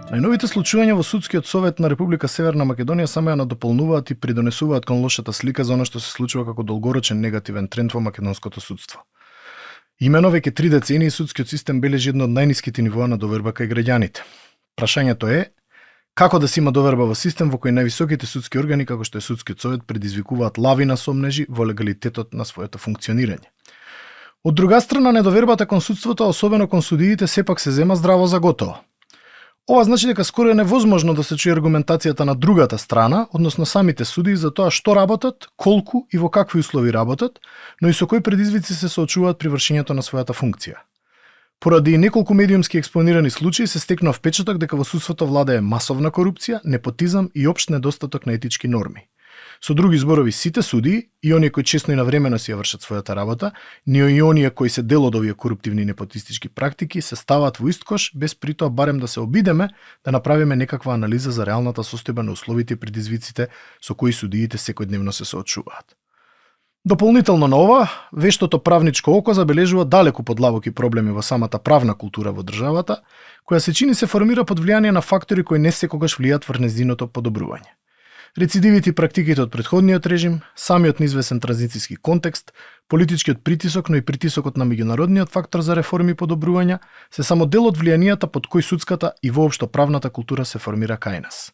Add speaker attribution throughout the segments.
Speaker 1: Најновите случувања во Судскиот совет на Република Северна Македонија само ја надополнуваат и придонесуваат кон лошата слика за она што се случува како долгорочен негативен тренд во македонското судство. Имено веќе 3 децении судскиот систем бележи едно од најниските нивоа на доверба кај граѓаните. Прашањето е како да се има доверба во систем во кој највисоките судски органи како што е Судскиот совет предизвикуваат лавина сомнежи во легалитетот на своето функционирање. Од друга страна, недовербата кон судството, особено кон судиите, сепак се зема здраво за готово. Ова значи дека скоро е невозможно да се чуе аргументацијата на другата страна, односно самите судии за тоа што работат, колку и во какви услови работат, но и со кои предизвици се соочуваат при вршењето на својата функција. Поради неколку медиумски експонирани случаи се стекнува впечаток дека во судството владее масовна корупција, непотизам и општ недостаток на етички норми. Со други зборови, сите судии, и оние кои често и навремено си ја вршат својата работа, но и оние кои се дел од овие коруптивни непотистички практики, се ставаат во ист кош, без при тоа барем да се обидеме да направиме некаква анализа за реалната состојба на условите и предизвиците со кои судиите секојдневно се соочуваат. Дополнително на ова, вештото правничко око забележува далеку подлабоки проблеми во самата правна култура во државата, која се чини се формира под влијание на фактори кои не секогаш влијаат врз нејзиното подобрување. Рецидивите и практиките од претходниот режим, самиот неизвесен транзицијски контекст, политичкиот притисок, но и притисокот на меѓународниот фактор за реформи и подобрувања се само дел од влијанијата под кои судската и воопшто правната култура се формира кај нас.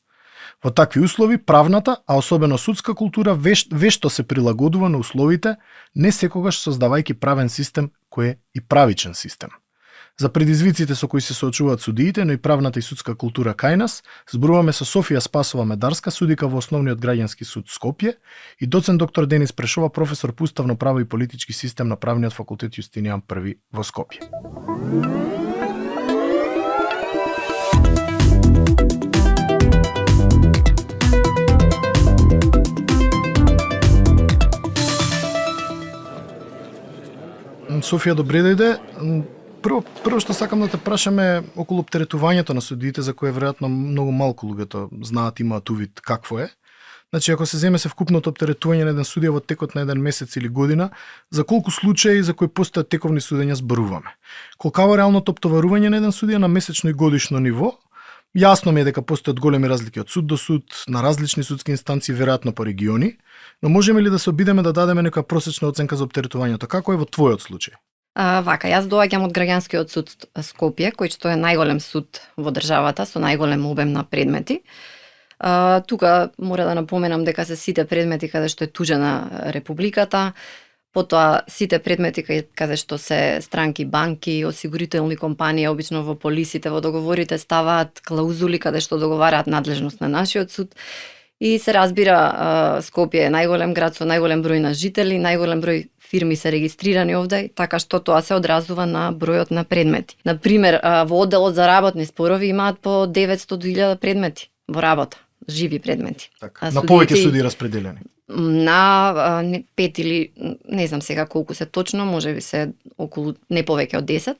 Speaker 1: Во такви услови правната, а особено судска култура вешто се прилагодува на условите, не секогаш создавајќи правен систем кој е и правичен систем. За предизвиците со кои се соочуваат судиите, но и правната и судска култура кај нас, зборуваме со Софија Спасова Медарска, судика во Основниот граѓански суд Скопје, и доцент доктор Денис Прешова, професор по уставно право и политички систем на Правниот факултет Јустинијан I во Скопје. Софија, добре дојде. Прво што сакам да те прашам е околу оптеретувањето на судиите, за кое веројатно многу малку луѓето знаат, имаат увид какво е. Значи, ако се земе се вкупното оптеретување на еден судија во текот на еден месец или година, за колку случаи за кои постојат тековни судења зборуваме? Колкава реалното оптоварување на еден судија на месечно и годишно ниво? Јасно ми е дека постојат големи разлики од суд до суд, на различни судски инстанции, веројатно по региони, но можеме ли да се обидеме да дадеме некоја просечна оценка за оптеретувањето? Како е во твојот случај?
Speaker 2: Вака, јас доаѓам од граѓанскиот суд Скопје, кој што е најголем суд во државата, со најголем обем на предмети. Тука мора да напоменам дека се сите предмети каде што е тужена Републиката, потоа сите предмети каде што се странки банки, осигурителни компании, обично во полисите, во договорите ставаат клаузули каде што договараат надлежност на нашиот суд. И се разбира, Скопје е најголем град со најголем број на жители, најголем број фирми се регистрирани овде, така што тоа се одразува на бројот на предмети. Например, во одделот за работни спорови имаат по 900.000 предмети во работа, живи предмети.
Speaker 1: Така, на повеќе суди распределени?
Speaker 2: На 5 или не знам сега колку се точно, можеби се околу не повеќе од 10.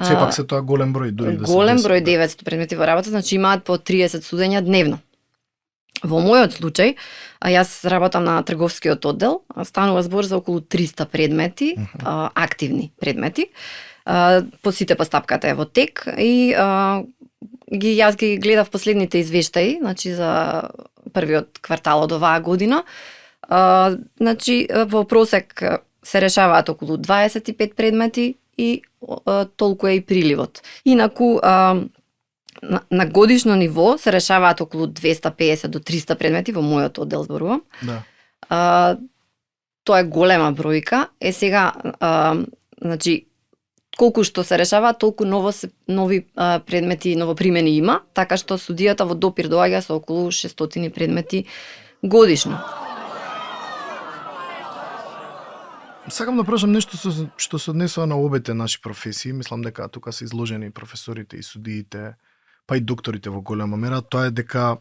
Speaker 1: Сепак се тоа голем број, дури да се
Speaker 2: голем број 900 предмети во работа, значи имаат по 30 судења дневно. Во мојот случај, јас работам на трговскиот оддел, станува збор за околу 300 предмети, активни предмети. По сите постапката е во тек и јас ги гледав последните извештаи, значи за првиот квартал од оваа година. Значи во просек се решаваат околу 25 предмети и толку е и приливот. Инаку на годишно ниво се решаваат околу 250 до 300 предмети во мојот оддел зборувам.
Speaker 1: Да.
Speaker 2: Тоа е голема бројка. Сега, значи, колку што се решава, толку нови предмети, новопримени има, така што судијата во допир доаѓа со околу 600 предмети годишно.
Speaker 1: Сакам да прашам нешто што се однесува на обете наши професии. Мислам дека тука се изложени професорите и судиите, па и докторите во голема мера. Тоа е дека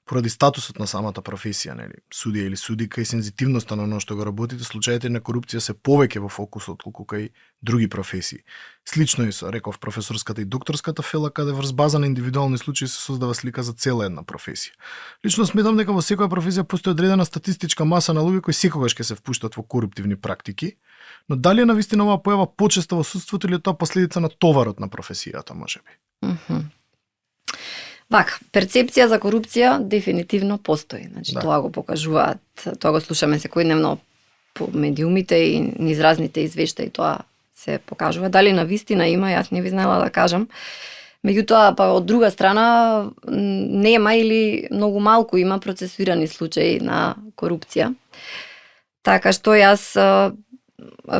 Speaker 1: поради статусот на самата професија, нели, судија или судика и сензитивноста на оно што го работите, случаите на корупција се повеќе во фокусот отколку кај други професии. Слично е со, реков, професорската и докторската фела, каде врз база на индивидуални случаи се создава слика за цела една професија. Лично сметам дека во секоја професија постои одредена статистичка маса на луѓе кои секогаш ќе се впуштат во коруптивни практики, но дали е навистина оваа појава почесто во судството или е тоа последица на товарот на професијата, можеби?
Speaker 2: Вака, перцепција за корупција дефинитивно постои. Значи,
Speaker 1: Да.
Speaker 2: тоа го покажуваат, тоа го слушаме секојдневно по медиумите и низ разните извештаи, тоа се покажува. Дали на вистина има, јас не би знаела да кажам. Меѓутоа, па од друга страна, нема или многу малку има процесуирани случаи на корупција. Така што јас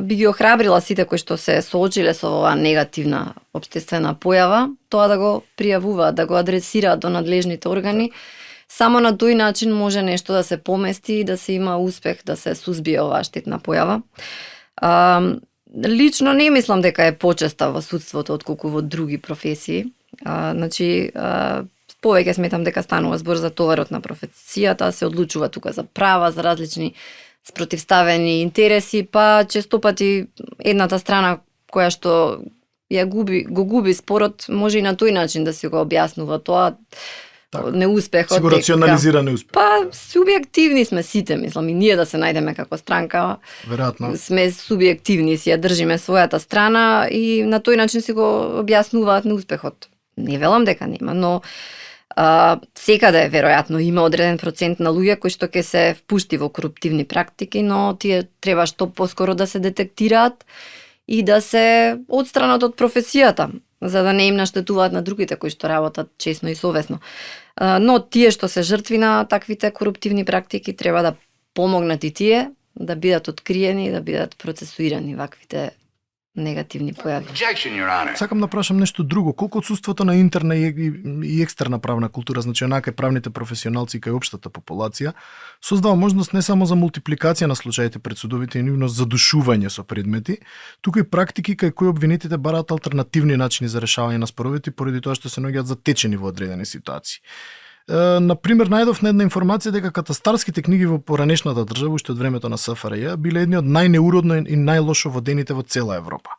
Speaker 2: би ги охрабрила сите кои што се соочиле со оваа негативна општествена појава, тоа да го пријавуваат, да го адресираат до надлежните органи. Само на тој начин може нешто да се помести и да се има успех да се сузбие оваа штетна појава. Лично не мислам дека е почеста во судството отколку во други професии. Повеќе сметам дека станува збор за товарот на професијата, се одлучува тука за права, за различни спротивставени интереси, па често пати едната страна која што го губи спорот, може и на тој начин да си го објаснува тоа,
Speaker 1: Така.
Speaker 2: неуспехот.
Speaker 1: Си го рационализира неуспех.
Speaker 2: Па, субјективни сме сите, мислам, и ние да се најдеме како странка.
Speaker 1: Веројатно.
Speaker 2: Сме субјективни, си ја држиме својата страна и на тој начин си го објаснуваат неуспехот. Не велам дека нема, но секаде веројатно има одреден процент на луѓе кои што ќе се впушти во коруптивни практики, но тие треба што поскоро да се детектираат и да се одстранат од професијата, за да не им наштетуваат на другите кои што работат честно и совесно. Но тие што се жртви на таквите коруптивни практики треба да помогнат и тие да бидат откриени и да бидат процесуирани ваквите негативни појави.
Speaker 3: Objection, Your Honor.
Speaker 1: Сакам да прашам нешто друго. Колку отсуството на интерна и екстерна правна култура, значи онака и правните професионалци кај општата популација, создава можност не само за мултипликација на случаите пред судовите и нивно задушување со предмети, туку и практики кај кои обвинетите бараат алтернативни начини за решавање на споровите поради тоа што се наоѓаат затечени во одредени ситуации. Например, најдов на една информација дека катастарските книги во поранешната држава, уште од времето на СФРЈ, биле едни од најнеуродно и најлошо водените во цела Европа.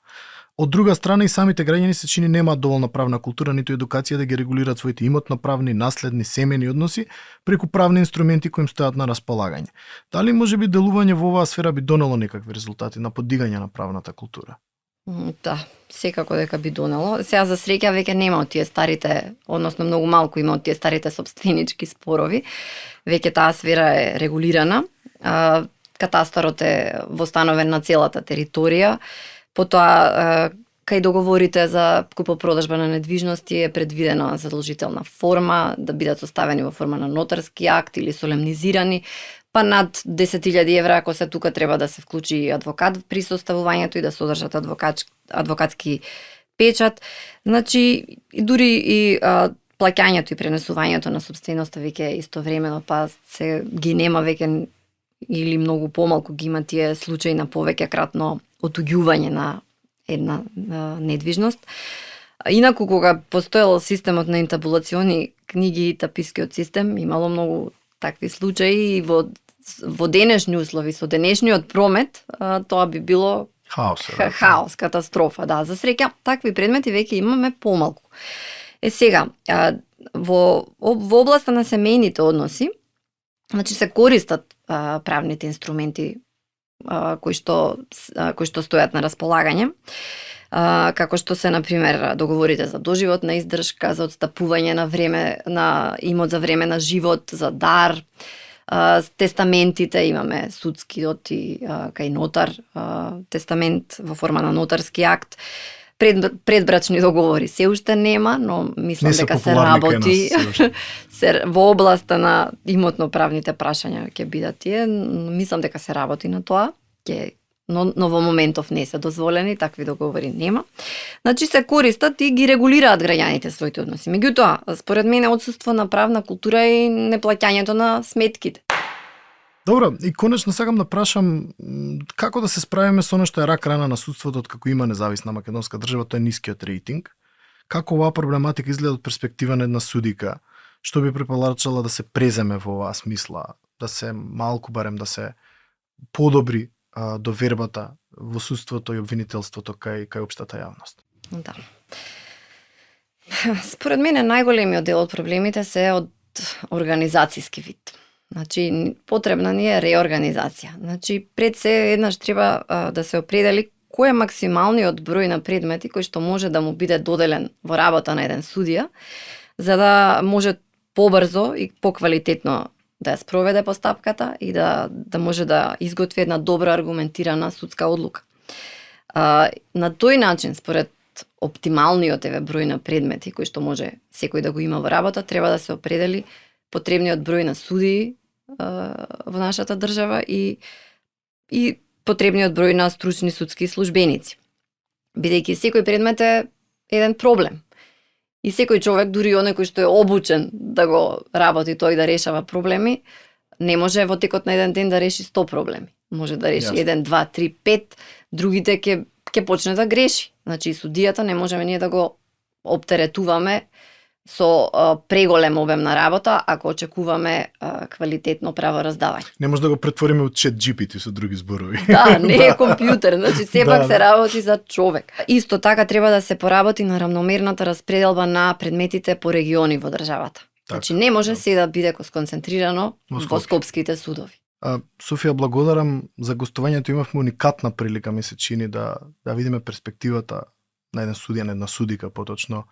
Speaker 1: Од друга страна и самите граѓани се чини немаат доволна правна култура ниту едукација да ги регулираат своите имотно-правни, наследни, семени односи преку правни инструменти кои им стојат на располагање. Дали можеби делување во оваа сфера би донело некакви резултати на подигање на правната култура?
Speaker 2: Да, секако дека би донело. Сега за среќа веќе нема од тие старите, односно многу малку има од тие старите сопстvenички спорови. Веќе таа сфера е регулирана. Катастарот е востановен на целата територија. Потоа кај договорите за купопродажба на недвижности е предвидена задолжителна форма да бидат составени во форма на нотарски акт или солемнизирани. Па над 10.000 евра, ако се тука треба да се вклучи адвокат при составувањето и да содржат адвокатски печат. Значи, дури и плаќањето и пренесувањето на сопственоста веќе е истовремено, па се ги нема веќе или многу помалку ги има тие случаи на повеќе кратно отуѓување на една недвижност. Инаку, кога постоел системот на интабулациони книги и тапискиот систем, имало многу такви случаи и во денешни услови, со денешниот промет, тоа би било хаос, катастрофа. Да, за среќа, такви предмети веќе имаме помалку. Сега, во областа на семејните односи, значи се користат правните инструменти кои што стојат на располагање, како што се, например, договорите за доживотна издршка, за отстапување на време на имот за време на живот, за дар, тестаментите, имаме судскиот и кај нотар, тестамент во форма на нотарски акт, предбрачни договори се уште нема, но мислам дека се работи во областа на имотно-правните прашања ќе бидат тие, мислам дека се работи на тоа, но во моментов не се дозволени, такви договори нема. Значи се користат и ги регулираат граѓаните своите односи. Меѓутоа, според мене отсуство на правна култура и неплаќањето на сметките.
Speaker 1: Добро, и конечно сакам да прашам како да се справиме со она што е рак рана на судството откако има независна македонска држава, тоа е нискиот рейтинг. Како оваа проблематика изгледа од перспектива на една судика, што би препорачала да се преземе во оваа смисла, да се малку барем да се подобри довербата во судството и обвинителството кај општата јавност.
Speaker 2: Да. Според мене најголемиот дел од проблемите се од организацијски вид. Значи, потребна ни е реорганизација. Значи, пред се еднаш треба да се определи кој е максималниот број на предмети кој што може да му биде доделен во работа на еден судија, за да може побрзо и поквалитетно да ја спроведе постапката и да може да изготви една добра аргументирана судска одлука. На тој начин, според оптималниот број на предмети кои што може секој да го има во работа, треба да се определи потребниот број на судии во нашата држава и потребниот број на стручни судски службеници. Бидејќи секој предмет е еден проблем. И секој човек, дури оној кој што е обучен да го работи тој да решава проблеми, не може во текот на еден ден да реши 100 проблеми. Може да реши 1, 2, 3, 5, другите ќе почне да греши. Значи и судијата не можеме ние да го оптеретуваме со преголем обем на работа ако очекуваме квалитетно правораздавање.
Speaker 1: Не може да го претвориме од ChatGPT со други зборови.
Speaker 2: Да, не е компјутер, значи сепак се работи за човек. Иско така треба да се поработи на рамномерната распределба на предметите по региони во државата. Значи не може се да биде сконцентрирано во скопските судови.
Speaker 1: Софија, благодарам за гостувањето. Имавме уникатна прилика, ми се чини, да видиме перспективата на еден судија, на една судика поточно,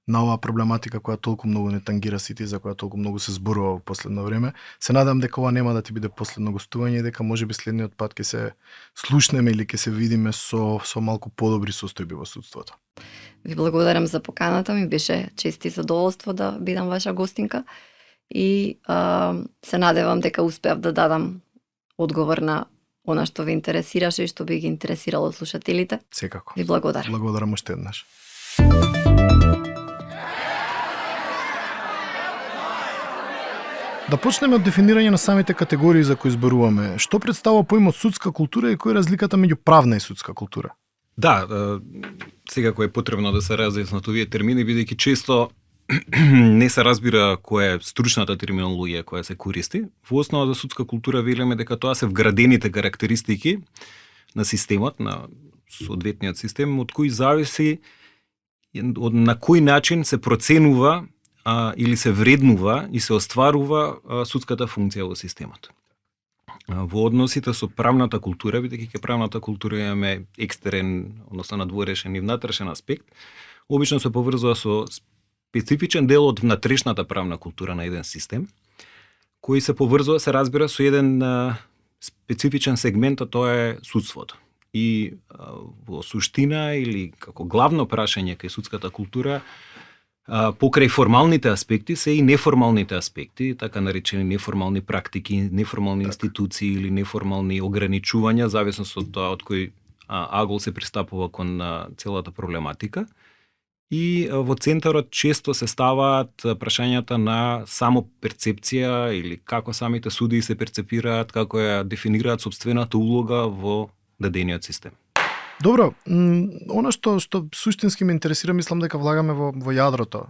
Speaker 1: на оваа проблематика која толку многу не тангира сите, за која толку многу се зборува во последно време. Се надам дека ова нема да ти биде последно гостување и дека можеби следниот пат ќе се слушнеме или ќе се видиме со малку подобри состојби во судството.
Speaker 2: Ви благодарам за поканата, ми беше чест и задоволство да бидам ваша гостинка и се надевам дека успеав да дадам одговор на она што ве интересираше и што би ги интересирало слушателите.
Speaker 1: Секако.
Speaker 2: Ви благодарам.
Speaker 1: Благодарам уште еднаш. Да почнеме од дефинирање на самите категории за кои зборуваме. Што представува поимот судска култура и која е разликата меѓу правна и судска култура?
Speaker 3: Да, секако е потребно да се разјаснат овие термини, бидејќи често не се разбира која е стручната терминологија која се користи. Во основа за судска култура велиме дека тоа се вградените карактеристики на системот, на соодветниот систем, од кој зависи на кој начин се проценува или се вреднува и се остварува судската функција во системот. Во односите со правната култура, бидејќи ке правната култура имаме екстерен, односно надворешен и внатрешен аспект, обично се поврзува со специфичен дел од внатрешната правна култура на еден систем, кој се поврзува, се разбира, со еден специфичен сегмент, а тоа е судството. И во суштина или како главно прашање кај судската култура, покрај формалните аспекти се и неформалните аспекти, така наречени неформални практики, неформални институции или неформални ограничувања, зависно од тоа од кој агол се пристапува кон целата проблематика. И во центарот често се ставаат прашањата на само перцепција или како самите судии се перцепираат, како ја дефинираат сопствената улога во дадениот систем.
Speaker 1: Добро, она што суштински ме интересира, мислам дека влагаме во јадрото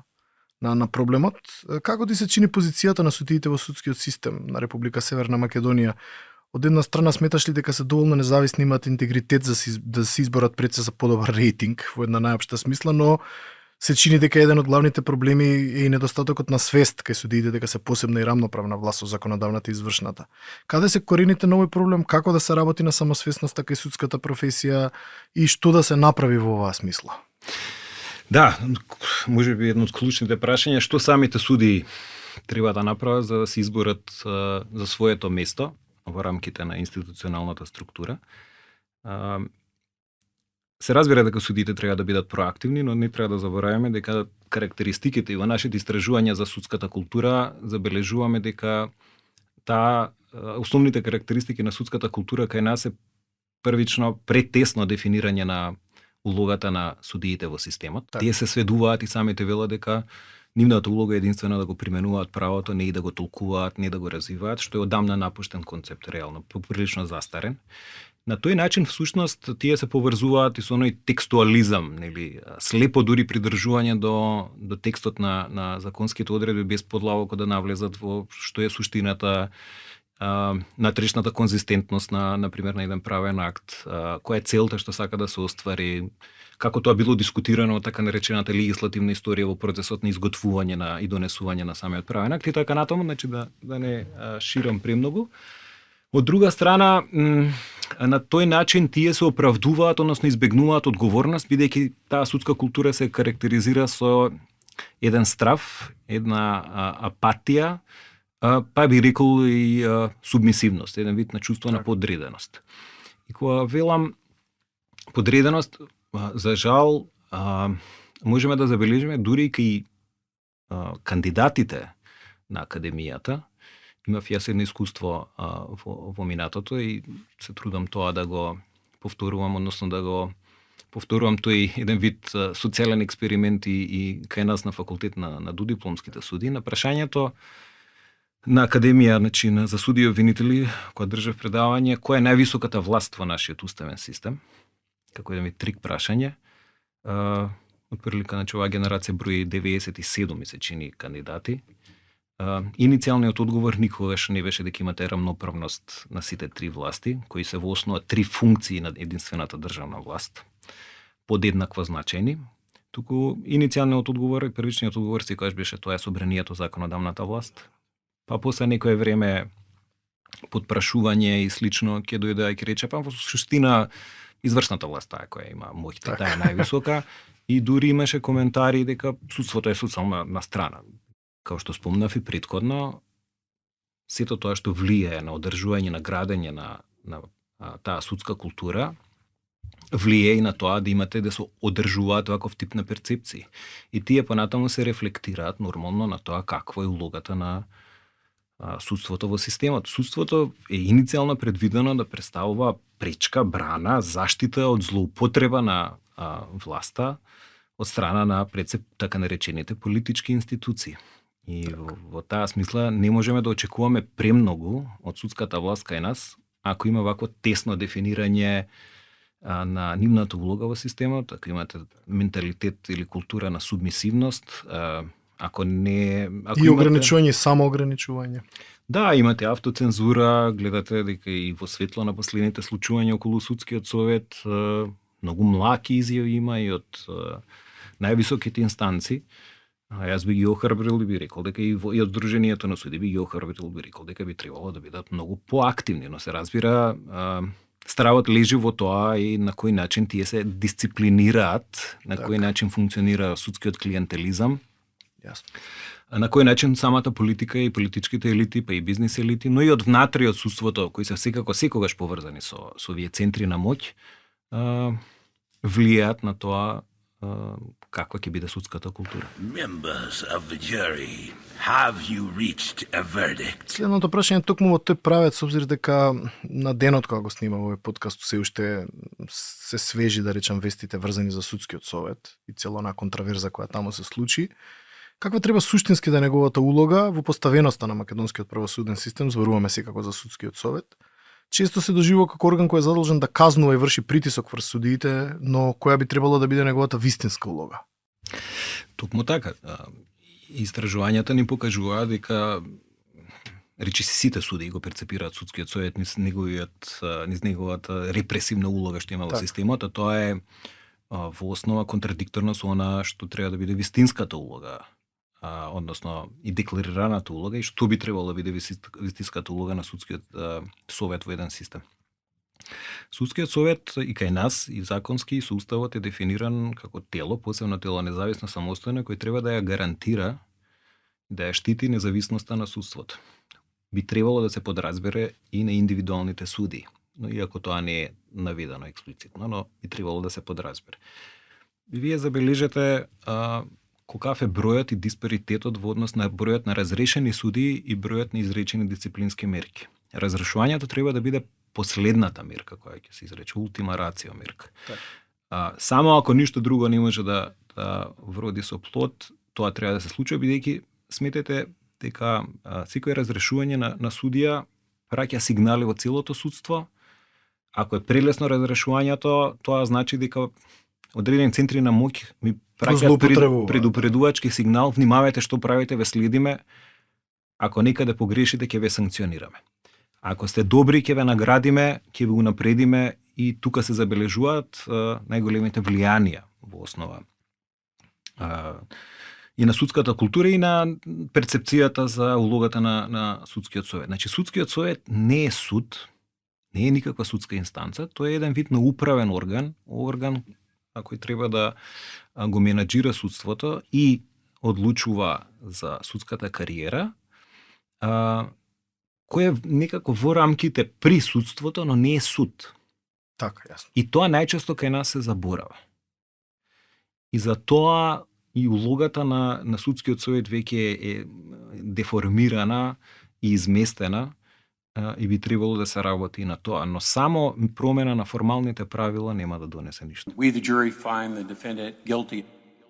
Speaker 1: на проблемот. Како ти се чини позицијата на судиите во судскиот систем на Република Северна Македонија? Од една страна сметаш ли дека се доволно независни, имаат интегритет да се изборат пред се за подобар рейтинг во една најопшта смисла, но се чини дека еден од главните проблеми е и недостатокот на свест кај судиите дека се посебна и рамноправна власт со законодавната и извршната. Каде се корените на овој проблем, како да се работи на самосвесноста кај судската професија и што да се направи во оваа смисла?
Speaker 3: Да, може би едно од клучните прашања, што самите судии треба да направат за да се изборат за своето место во рамките на институционалната структура. Се разбира дека судиите треба да бидат проактивни, но не треба да забораваме дека карактеристиките и во нашите истражувања за судската култура забележуваме дека основните карактеристики на судската култура кај нас е првично претесно дефинирање на улогата на судиите во системот. Так. Тие се сведуваат и самите велат дека нивната улога е единствено да го применуваат правото, не и да го толкуваат, не да го развиваат, што е одамна напуштен концепт, реално, поприлично застарен. На тој начин, всушност, тие се поврзуваат и со оној текстуализам, нели, слепо дури придржување до текстот на законските одредби, без подлабоко да навлезат во што е суштината, натрешната конзистентност на пример, на еден правен акт, која е целта што сака да се оствари, како тоа било дискутирано така наречената легислативна историја во процесот на изготвување и донесување на самиот правен акт и така натаму, значи да не ширам премногу. Од друга страна, на тој начин тие се оправдуваат, односно избегнуваат одговорност, бидејќи таа судска култура се карактеризира со еден страв, една апатија, па би рекол и субмисивност, еден вид на чувство на подреденост. И кога велам подреденост, за жал, можеме да забележиме дури и кај кандидатите на академијата. Имав јас едно искуство во минатото и се трудам тоа да го повторувам, односно да го повторувам тој еден вид социјален експеримент и кај нас на факултет на додипломските суди. На прашањето на академија, значи за суди и обвинители, кога држав предавање, која е највисоката власт во нашиот уставен систем, како еден вид трик прашање, отприлика, значи оваа генерација брои 97 ми се чини кандидати. Иницијалниот одговор никогаш не беше дека имате рамноправност на сите три власти, кои се во основа три функции на единствената државна власт, подеднакво значени. Туку иницијалниот одговор и првичниот одговор секогаш беше тоа е собранието, законодавната власт. Па после некое време подпрашување и слично ќе дојде и ќе рече, па во суштина извршната власт таа која има моќта, таа е највисока, и дури имаше коментари дека судството е социјална на страна. Као што спомнав и претходно, сето тоа што влијае на одржување, на градење на таа судска култура, влијае и на тоа да имате да се одржуваат ваков тип на перцепции. И тие понатаму се рефлектираат нормално на тоа каква е улогата на судството во системот. Судството е иницијално предвидено да представува пречка, брана, заштита од злоупотреба на власта од страна на така наречените политички институции. И во таа смисла не можеме да очекуваме премногу од судската власт кај нас, ако има вакво тесно дефинирање на нивната улога во системот, ако имате менталитет или култура на субмисивност, ако не...
Speaker 1: И ограничување, самоограничување.
Speaker 3: Да, имате автоцензура, гледате дека и во светло на последните случувања околу судскиот совет, многу млаки изјави има и од највисоките инстанци. Јас би ги охрабрил и би рекол дека и од Сдруженијето на суди би ги охрабрил, би рекол дека би требало да бидат многу поактивни, но се разбира стравот лежи во тоа и на кој начин тие се дисциплинираат, на кој начин функционира судскиот клиентелизам.
Speaker 1: Јасно.
Speaker 3: На кој начин самата политика и политичките елити, па и бизнес елити, но и од внатре од судството, кои се секако секогаш поврзани со овие центри на моќ, влијаат на тоа каква ќе биде судската култура.
Speaker 4: Members of the jury, have you reached a verdict?
Speaker 1: Следното прашање токму во тој правец, обзир дека на денот кога го снима овој подкаст се уште се свежи, да речам, вестите врзани за судскиот совет и цела она контраверза која таму се случи. Каква треба суштински да е неговата улога во поставеноста на македонскиот правосуден систем, зборуваме секако за судскиот совет? Често се доживува како орган кој е задолжен да казнува и врши притисок врз судиите, но која би требало да биде неговата вистинска улога?
Speaker 3: Токму така. Истражувањата ни покажуваат дека речиси сите суди го перцепираат судскиот совет низ неговата репресивна улога што има во системот, а тоа е во основа контрадикторно со она што треба да биде вистинската улога, односно и декларираната улога и што би требало да биде вистинската улога на судскиот совет во еден систем. Судскиот совет и кај нас и законски и со уставот е дефиниран како тело, посебно тело независно самостојно, кој треба да ја гарантира, да ја штити независноста на судството. Би требало да се подразбере и на индивидуалните суди, но иако тоа не е наведено експлицитно, но би требало да се подразбере. Вие забележете колкав е бројот и диспаритетот во однос на бројот на разрешени суди и бројот на изречени дисциплински мерки. Разрешувањето треба да биде последната мерка која ќе се изрече, ултима рацио мерка. Само ако ништо друго не може да вроди со плод, тоа треба да се случи, бидејќи сметете дека секој разрешување на судија праќа сигнали во целото судство. Ако е прелесно разрешувањето, тоа значи дека одредени центри на моќ ми праќаат предупредувачки сигнал, внимавајте што правите, ве следиме, ако некаде погрешите ќе ве санкционираме. Ако сте добри, ќе ве наградиме, ќе ве унапредиме и тука се забележуваат најголемите влијанија во основа и на судската култура и на перцепцијата за улогата на судскиот совет. Значи, судскиот совет не е суд, не е никаква судска инстанца, тоа е еден вид на управен орган кој треба да го менаџира судството и одлучува за судската кариера, кој е некако во рамките при судството, но не е суд.
Speaker 1: Така, јасно.
Speaker 3: И тоа најчесто кај нас се заборава. И за тоа и улогата на судскиот совет веќе е деформирана и изместена, и би требало да се работи на тоа, но само промена на формалните правила нема да донесе ништо.
Speaker 5: We, the jury, find the defendant guilty.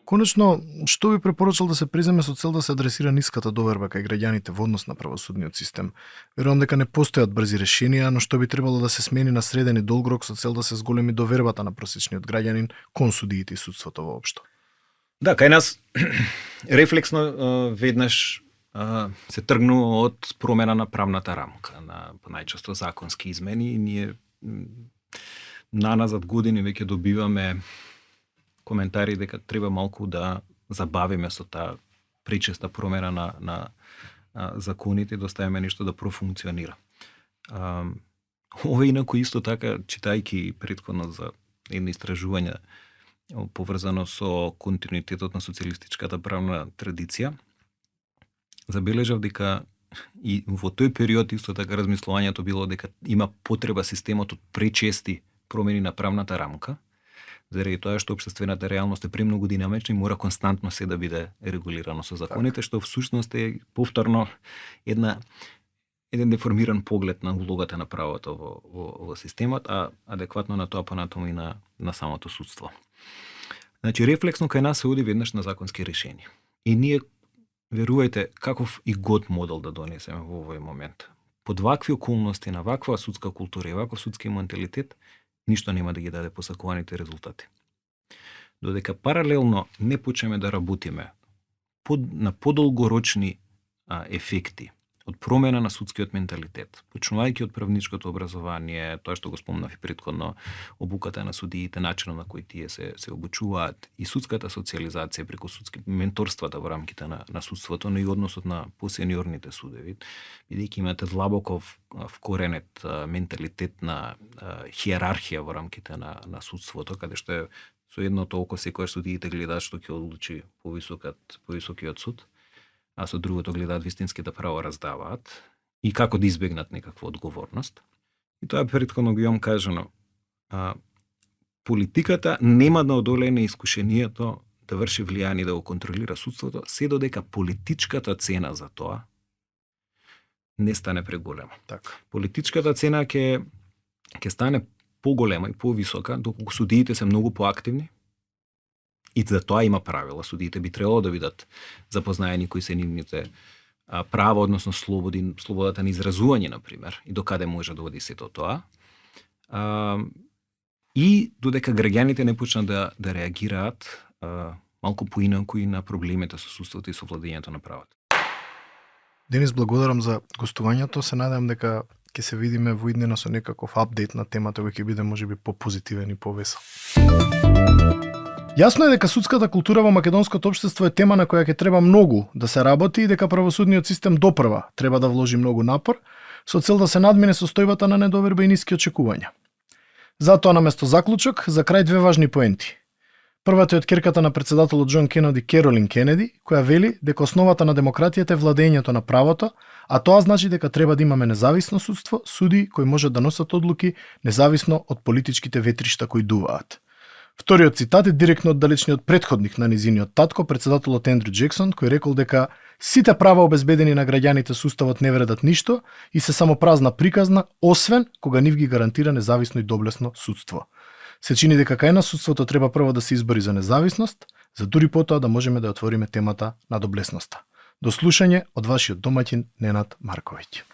Speaker 1: Конечно, што би препорачал да се преземе со цел да се адресира ниската доверба кај граѓаните во однос на правосудниот систем? Верувам дека не постојат брзи решенија, но што би требало да се смени на среден и долг рок со цел да се зголеми довербата на просечниот граѓанин кон судиите и судството воопшто?
Speaker 3: Да, кај нас рефлексно веднаш се тргнува од промена на правната рамка, на најчесто законски измени, и ние наназад години веќе добиваме коментари дека треба малку да забавиме со таа пречеста промена на законите и да оставиме нешто да профункционира. Ова инаку исто така, читајќи претходно за едно истражување поврзано со континуитетот на социјалистичката правна традиција, забележав дека и во тој период исто така размислувањето било дека има потреба системот од пречести промени на правната рамка, заради тоа што општествената реалност е премногу динамична и мора константно се да биде регулирано со законите, што всушност е повторно еден деформиран поглед на улогата на правото во системот, а адекватно на тоа понатаму и на самото судство. Значи, рефлексно кај нас се оди веднаш на законски решенија. И ние, верувајте, каков и год модел да донесеме во овој момент. Под вакви околности, на ваква судска култура и ваков судски менталитет, ништо нема да ги даде посакуваните резултати. Додека паралелно не почнеме да работиме на подолгорочни ефекти од промена на судскиот менталитет, почнувајќи од правничкото образование, тоа што го спомнав и претходно, обуката на судиите, начинот на кој тие се обучуваат, и судската социализација преку судски менторствата во рамките на судството, но и односот на посениорните судеви, бидејќи имате длабоко вкоренет менталитет на хиерархија во рамките на судството, каде што е со едното око секојаш судиите гледаат што ќе одлучи повисокиот суд, а со другото гледаат вистинските право раздаваат и како да избегнат некаква одговорност. И тоа претходно го имам кажано. Политиката нема да одолее искушението да врши влијание да го контролира судството, се додека политичката цена за тоа не стане преголема.
Speaker 1: Така.
Speaker 3: Политичката цена ќе стане поголема и повисока доколку судиите се многу поактивни. И за тоа има правила. Судиите би требало да бидат запознаени кои се нивните права, односно слободата на изразување, например, и докаде може да оди сето тоа. И додека граѓаните не почнат да реагираат малку поинаку и на проблемите со судството и со владењето на правото.
Speaker 1: Денис, благодарам за гостувањето. Се надевам дека ќе се видиме во иднина со некаков апдейт на темата кој ќе биде можеби попозитивен и повесел. Јасно е дека судската култура во македонското општество е тема на која ќе треба многу да се работи и дека правосудниот систем допрва треба да вложи многу напор со цел да се надмине состојбата на недоверба и ниски очекувања. Затоа наместо заклучок, за крај две важни поенти. Првата е од керката на председателот Џон Кенеди, Керолин Кенеди, која вели дека основата на демократијата е владењето на правото, а тоа значи дека треба да имаме независно судство, суди кои можат да носат одлуки независно од политичките ветришта кои дуваат. Вториот цитат е директно од далечниот претходник на низиниот татко, председателот Ендрю Џексон, кој рекол дека сите права обезбедени на граѓаните со уставот не вредат ништо и се само празна приказна, освен кога нив ги гарантира независно и доблесно судство. Се чини дека кај нас судството треба прво да се избори за независност, за дури потоа да можеме да отвориме темата на доблесноста. До слушање од вашиот домаќин Ненад Марковиќ.